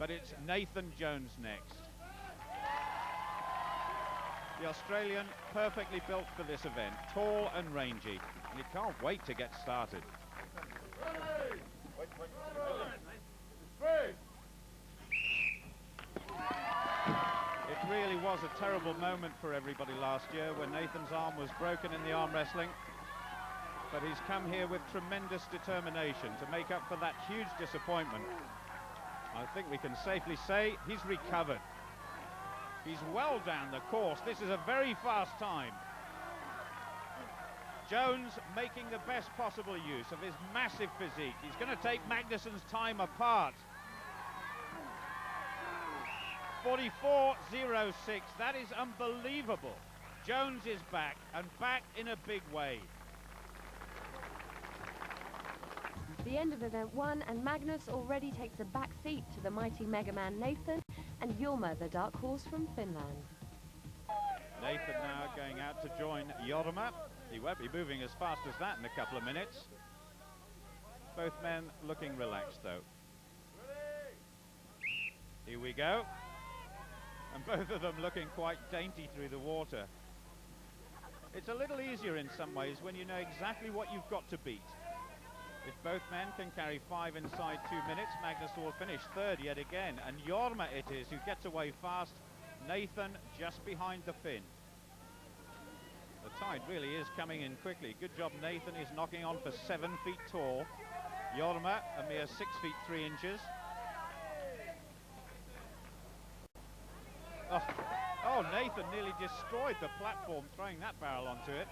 but it's Nathan Jones next. The Australian, perfectly built for this event, tall and rangy, and he can't wait to get started. It really was a terrible moment for everybody last year when Nathan's arm was broken in the arm wrestling, but he's come here with tremendous determination to make up for that huge disappointment. I think we can safely say he's recovered. He's well down the course. This is a very fast time. Jones making the best possible use of his massive physique. He's going to take Magnussen's time apart. 44.06, that is unbelievable. Jones is back, and back in a big way. The end of event 1, and Magnus already takes a back seat to the mighty Mega Man Nathan and Jorma, the dark horse from Finland. Nathan now going out to join Jorma. He won't be moving as fast as that in a couple of minutes. Both men looking relaxed though. Here we go. And both of them looking quite dainty through the water. It's a little easier in some ways when you know exactly what you've got to beat. If both men can carry 5 inside 2 minutes, Magnus will finish third yet again. And Jorma it is who gets away fast. Nathan just behind the fin. The tide really is coming in quickly. Good job, Nathan is knocking on for 7 feet tall. Jorma a mere 6 feet 3 inches. Oh, Nathan nearly destroyed the platform throwing that barrel onto it.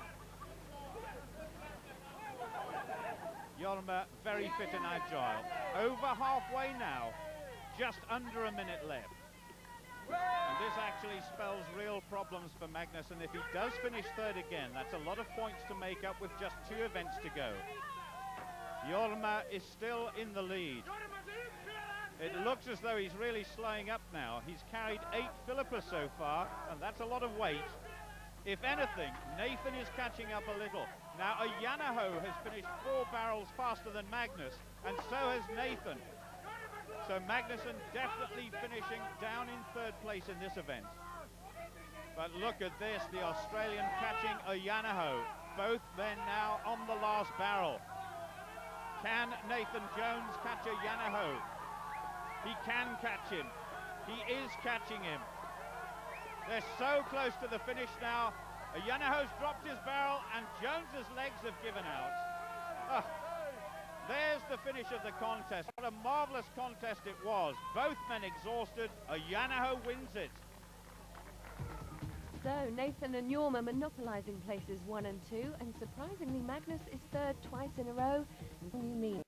Jorma very fit and agile. Over halfway now, just under a minute left. And this actually spells real problems for Magnussen. If he does finish third again, that's a lot of points to make up with just 2 events to go. Jorma is still in the lead. It looks as though he's really slowing up now. He's carried 8 Philippa so far, and that's a lot of weight. If anything, Nathan is catching up a little. Now, Yanaho has finished 4 barrels faster than Magnus, and so has Nathan. So Magnussen definitely finishing down in third place in this event. But look at this, the Australian catching Yanaho. Both men now on the last barrel. Can Nathan Jones catch Yanaho? He can catch him. He is catching him. They're so close to the finish now. Yanaho's dropped his barrel and Jones's legs have given out. There's the finish of the contest. What a marvellous contest it was. Both men exhausted. Yanaho wins it. So Nathan and Jorma monopolising places 1 and 2, and surprisingly Magnus is third twice in a row. New meaning.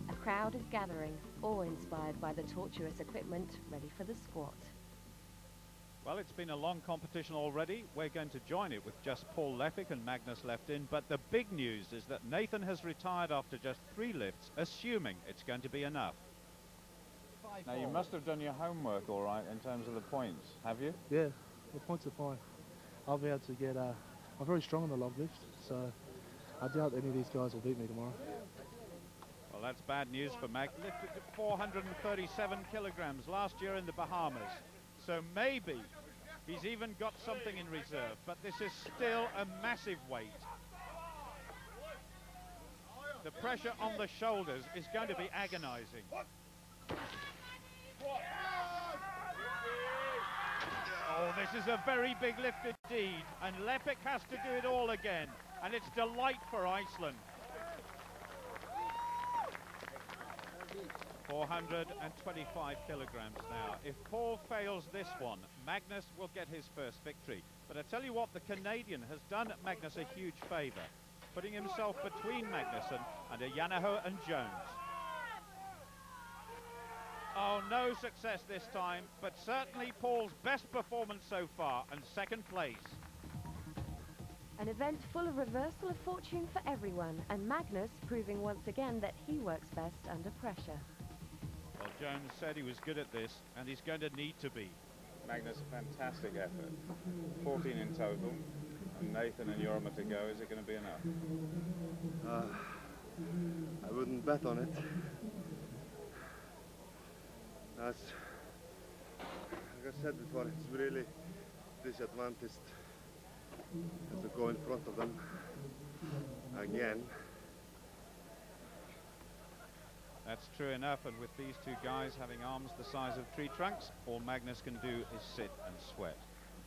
A crowd is gathering, all inspired by the tortuous equipment, ready for the squat. Well, it's been a long competition already. We're going to join it with just Paul Lepic and Magnus left in. But the big news is that Nathan has retired after just 3 lifts, assuming it's going to be enough. Now, you must have done your homework all right in terms of the points, have you? Yeah, the points are fine. I'll be able to get... I'm very strong on the log lift, so I doubt any of these guys will beat me tomorrow. Well, that's bad news for Mag. Lifted to 437 kilograms last year in the Bahamas. So maybe he's even got something in reserve, but this is still a massive weight. The pressure on the shoulders is going to be agonizing. Oh, this is a very big lift indeed, and Lepic has to do it all again, and it's delight for Iceland. 425 kilograms now. If Paul fails this one, Magnus will get his first victory. But I tell you what, the Canadian has done Magnus a huge favour, putting himself between Magnussen and Yanaho and Jones. Oh, no success this time, but certainly Paul's best performance so far, and second place. An event full of reversal of fortune for everyone, and Magnus proving once again that he works best under pressure. Well, Jones said he was good at this, and he's going to need to be. Magnus, a fantastic effort. 14 in total, and Nathan and Jorma to go. Is it going to be enough? I wouldn't bet on it. like I said before, it's really disadvantaged to go in front of them again. That's true enough, and with these two guys having arms the size of tree trunks, all Magnus can do is sit and sweat.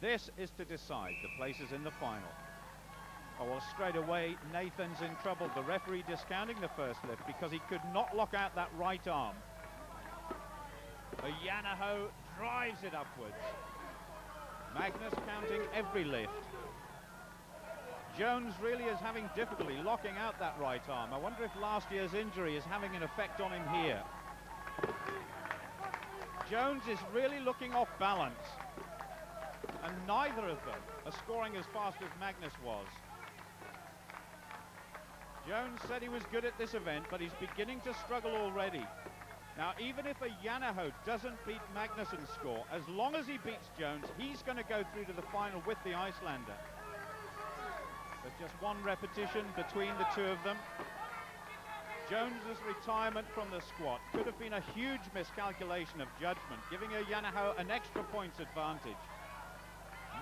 This is to decide the places in the final. Oh, well, straight away, Nathan's in trouble. The referee discounting the first lift because he could not lock out that right arm. Yanaho drives it upwards. Magnus counting every lift. Jones really is having difficulty locking out that right arm. I wonder if last year's injury is having an effect on him here. Jones is really looking off balance, and neither of them are scoring as fast as Magnus was. Jones said he was good at this event, but he's beginning to struggle already. Now, even if a Yanaho doesn't beat Magnussen's score, as long as he beats Jones, he's going to go through to the final with the Icelander. There's just one repetition between the two of them. Jones's retirement from the squat could have been a huge miscalculation of judgment, giving a Yanaho an extra points advantage.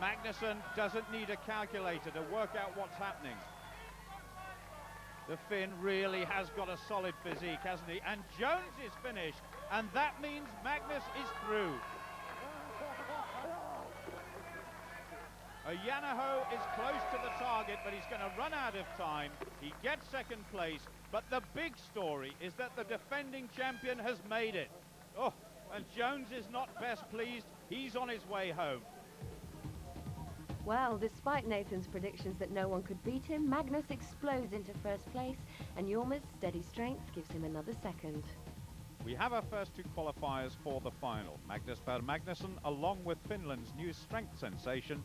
Magnussen doesn't need a calculator to work out what's happening. The Finn really has got a solid physique, hasn't he? And Jones is finished, and that means Magnus is through. Yanaho is close to the target, but he's going to run out of time. He gets second place, but the big story is that the defending champion has made it. Oh, and Jones is not best pleased. He's on his way home. Well, despite Nathan's predictions that no one could beat him, Magnus explodes into first place, and Jorma's steady strength gives him another second. We have our first two qualifiers for the final. Magnus Magnussen along with Finland's new strength sensation,